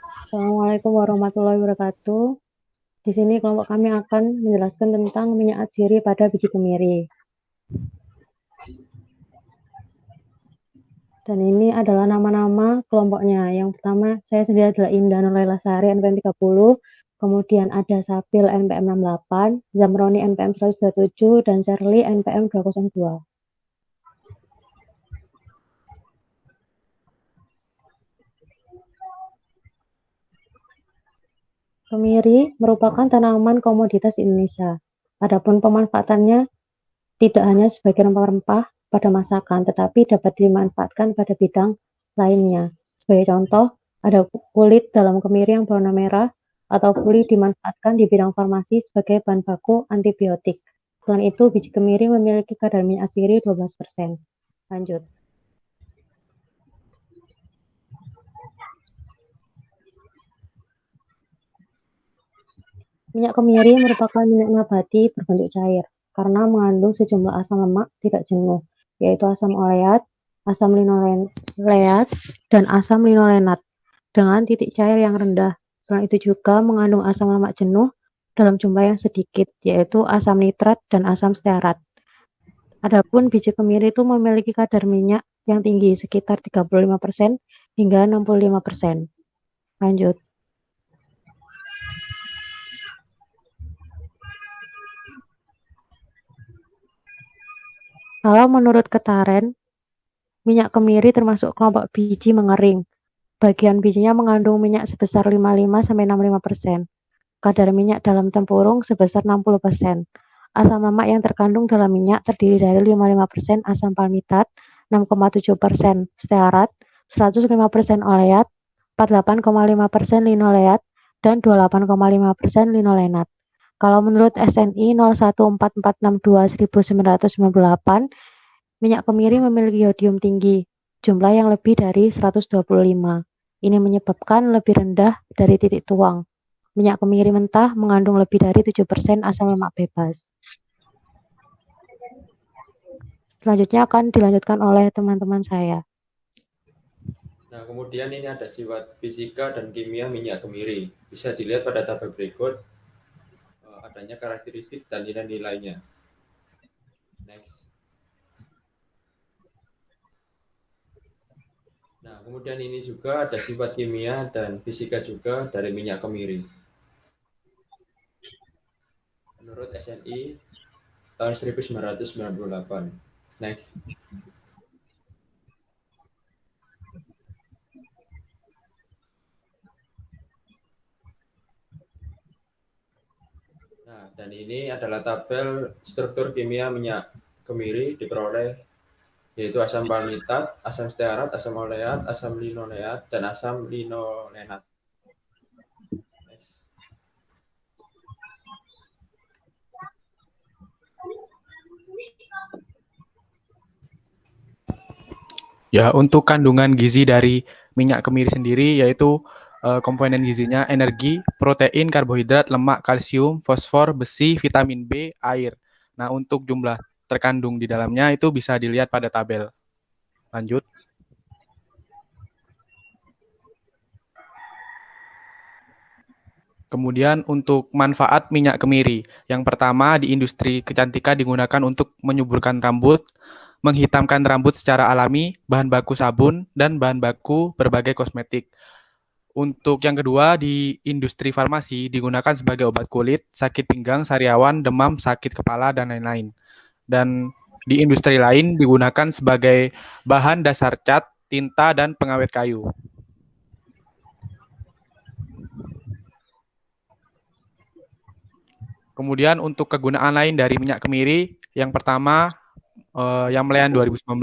Assalamualaikum warahmatullahi wabarakatuh. Di sini kelompok kami akan menjelaskan tentang minyak atsiri pada biji kemiri. Dan ini adalah nama-nama kelompoknya. Yang pertama, saya sendiri adalah Indah Nurlaila Sari, NPM 30. Kemudian ada Sabil, NPM 68, Zamroni, NPM 127, dan Shirley, NPM 202. Kemiri merupakan tanaman komoditas Indonesia. Adapun pemanfaatannya tidak hanya sebagai rempah-rempah pada masakan, tetapi dapat dimanfaatkan pada bidang lainnya. Sebagai contoh, ada kulit dalam kemiri yang berwarna merah atau kulit dimanfaatkan di bidang farmasi sebagai bahan baku antibiotik. Selain itu, biji kemiri memiliki kadar minyak atsiri 12%. Lanjut. Minyak kemiri merupakan minyak nabati berbentuk cair karena mengandung sejumlah asam lemak tidak jenuh, yaitu asam oleat, asam linoleat, dan asam linolenat dengan titik cair yang rendah. Selain itu juga mengandung asam lemak jenuh dalam jumlah yang sedikit, yaitu asam nitrat dan asam stearat. Adapun biji kemiri itu memiliki kadar minyak yang tinggi, sekitar 35% hingga 65%. Lanjut. Kalau menurut Ketaren, minyak kemiri termasuk kelompok biji mengering. Bagian bijinya mengandung minyak sebesar 55-65%. Kadar minyak dalam tempurung sebesar 60%. Asam lemak yang terkandung dalam minyak terdiri dari 55% asam palmitat, 6,7% stearat, 105% oleat, 48,5% linoleat, dan 28,5% linolenat. Kalau menurut SNI 014462-1998, minyak kemiri memiliki yodium tinggi, jumlah yang lebih dari 125. Ini menyebabkan lebih rendah dari titik tuang. Minyak kemiri mentah mengandung lebih dari 7% asam lemak bebas. Selanjutnya akan dilanjutkan oleh teman-teman saya. Nah, kemudian ini ada sifat fisika dan kimia minyak kemiri. Bisa dilihat pada tabel berikut adanya karakteristik dan nilai-nilainya. Next. Nah, kemudian ini juga ada sifat kimia dan fisika juga dari minyak kemiri. Menurut SNI tahun 1998. Next. Nah, dan ini adalah tabel struktur kimia minyak kemiri diperoleh yaitu asam palmitat, asam stearat, asam oleat, asam linoleat, dan asam linolenat. Next. Ya, untuk kandungan gizi dari minyak kemiri sendiri yaitu komponen gizinya energi, protein, karbohidrat, lemak, kalsium, fosfor, besi, vitamin B, air. Nah, untuk jumlah terkandung di dalamnya itu bisa dilihat pada tabel. Lanjut. Kemudian untuk manfaat minyak kemiri. Yang pertama, di industri kecantikan digunakan untuk menyuburkan rambut, menghitamkan rambut secara alami, bahan baku sabun, dan bahan baku berbagai kosmetik. Untuk yang kedua, di industri farmasi digunakan sebagai obat kulit, sakit pinggang, sariawan, demam, sakit kepala, dan lain-lain. Dan di industri lain digunakan sebagai bahan dasar cat, tinta, dan pengawet kayu. Kemudian untuk kegunaan lain dari minyak kemiri, yang pertama yang Melean 2019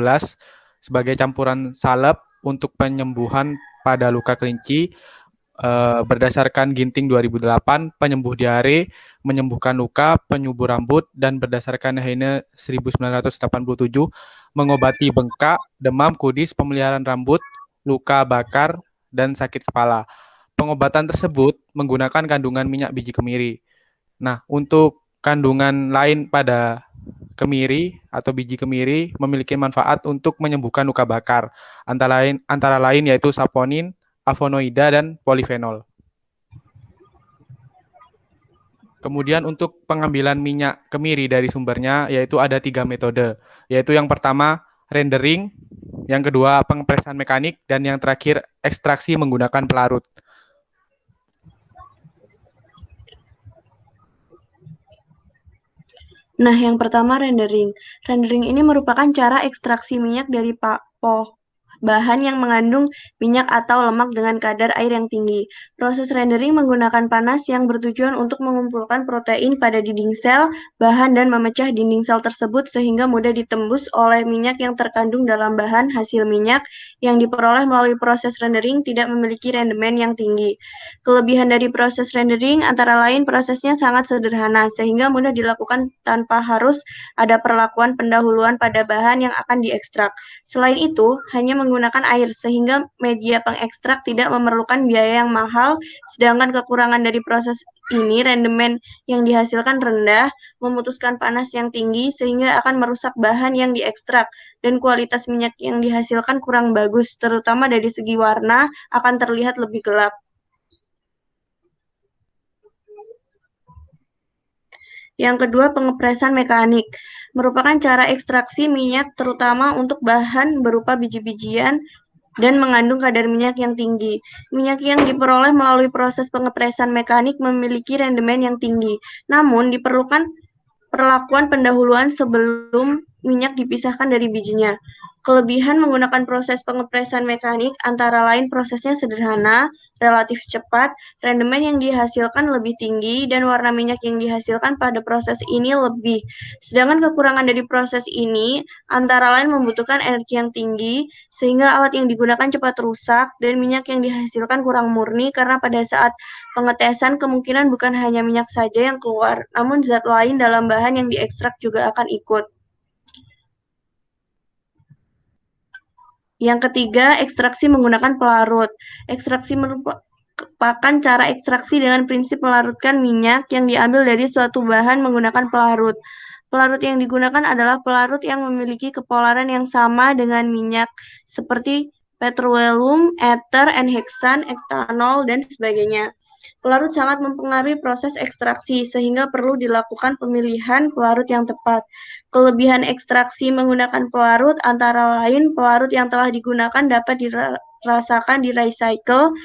sebagai campuran salep untuk penyembuhan pada luka kelinci, berdasarkan Ginting 2008, penyembuh diare, menyembuhkan luka, penyubur rambut, dan berdasarkan Heine 1987, mengobati bengkak, demam, kudis, pemeliharaan rambut, luka bakar, dan sakit kepala. Pengobatan tersebut menggunakan kandungan minyak biji kemiri. Nah, untuk kandungan lain pada kemiri atau biji kemiri memiliki manfaat untuk menyembuhkan luka bakar. Antara lain yaitu saponin, flavonoida, dan polifenol. Kemudian untuk pengambilan minyak kemiri dari sumbernya yaitu ada 3 metode, yaitu yang pertama rendering, yang kedua pengepresan mekanik, dan yang terakhir ekstraksi menggunakan pelarut. Nah, yang pertama rendering. Rendering ini merupakan cara ekstraksi minyak dari bahan yang mengandung minyak atau lemak dengan kadar air yang tinggi. Proses rendering menggunakan panas yang bertujuan untuk mengumpulkan protein pada dinding sel, bahan, dan memecah dinding sel tersebut sehingga mudah ditembus oleh minyak yang terkandung dalam bahan. Hasil minyak yang diperoleh melalui proses rendering tidak memiliki rendemen yang tinggi. Kelebihan dari proses rendering antara lain prosesnya sangat sederhana sehingga mudah dilakukan tanpa harus ada perlakuan pendahuluan pada bahan yang akan diekstrak. Selain itu, hanya menggunakan air sehingga media pengekstrak tidak memerlukan biaya yang mahal, sedangkan kekurangan dari proses ini rendemen yang dihasilkan rendah, memutuskan panas yang tinggi sehingga akan merusak bahan yang diekstrak, dan kualitas minyak yang dihasilkan kurang bagus, terutama dari segi warna akan terlihat lebih gelap. Yang kedua, pengepresan mekanik merupakan cara ekstraksi minyak terutama untuk bahan berupa biji-bijian dan mengandung kadar minyak yang tinggi. Minyak yang diperoleh melalui proses pengepresan mekanik memiliki rendemen yang tinggi, namun diperlukan perlakuan pendahuluan sebelum minyak dipisahkan dari bijinya. Kelebihan menggunakan proses pengepresan mekanik antara lain prosesnya sederhana, relatif cepat, rendemen yang dihasilkan lebih tinggi, dan warna minyak yang dihasilkan pada proses ini lebih. Sedangkan kekurangan dari proses ini antara lain membutuhkan energi yang tinggi, sehingga alat yang digunakan cepat rusak, dan minyak yang dihasilkan kurang murni karena pada saat pengetesan kemungkinan bukan hanya minyak saja yang keluar, namun zat lain dalam bahan yang diekstrak juga akan ikut. Yang ketiga, ekstraksi menggunakan pelarut. Ekstraksi merupakan cara ekstraksi dengan prinsip melarutkan minyak yang diambil dari suatu bahan menggunakan pelarut. Pelarut yang digunakan adalah pelarut yang memiliki kepolaran yang sama dengan minyak, seperti petroleum, ether, heksan, etanol, dan sebagainya. Pelarut sangat mempengaruhi proses ekstraksi, sehingga perlu dilakukan pemilihan pelarut yang tepat. Kelebihan ekstraksi menggunakan pelarut antara lain pelarut yang telah digunakan dapat dirasakan di recycle,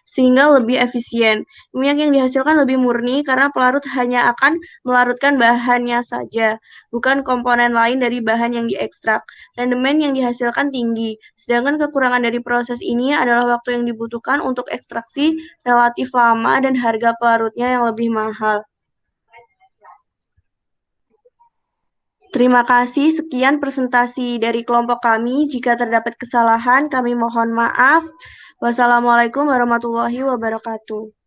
sehingga lebih efisien. Minyak yang dihasilkan lebih murni karena pelarut hanya akan melarutkan bahannya saja, bukan komponen lain dari bahan yang diekstrak. Rendemen yang dihasilkan tinggi, sedangkan kekurangan dari proses ini adalah waktu yang dibutuhkan untuk ekstraksi relatif lama dan harga pelarutnya yang lebih mahal. Terima kasih, sekian presentasi dari kelompok kami. Jika terdapat kesalahan, kami mohon maaf. Wassalamualaikum warahmatullahi wabarakatuh.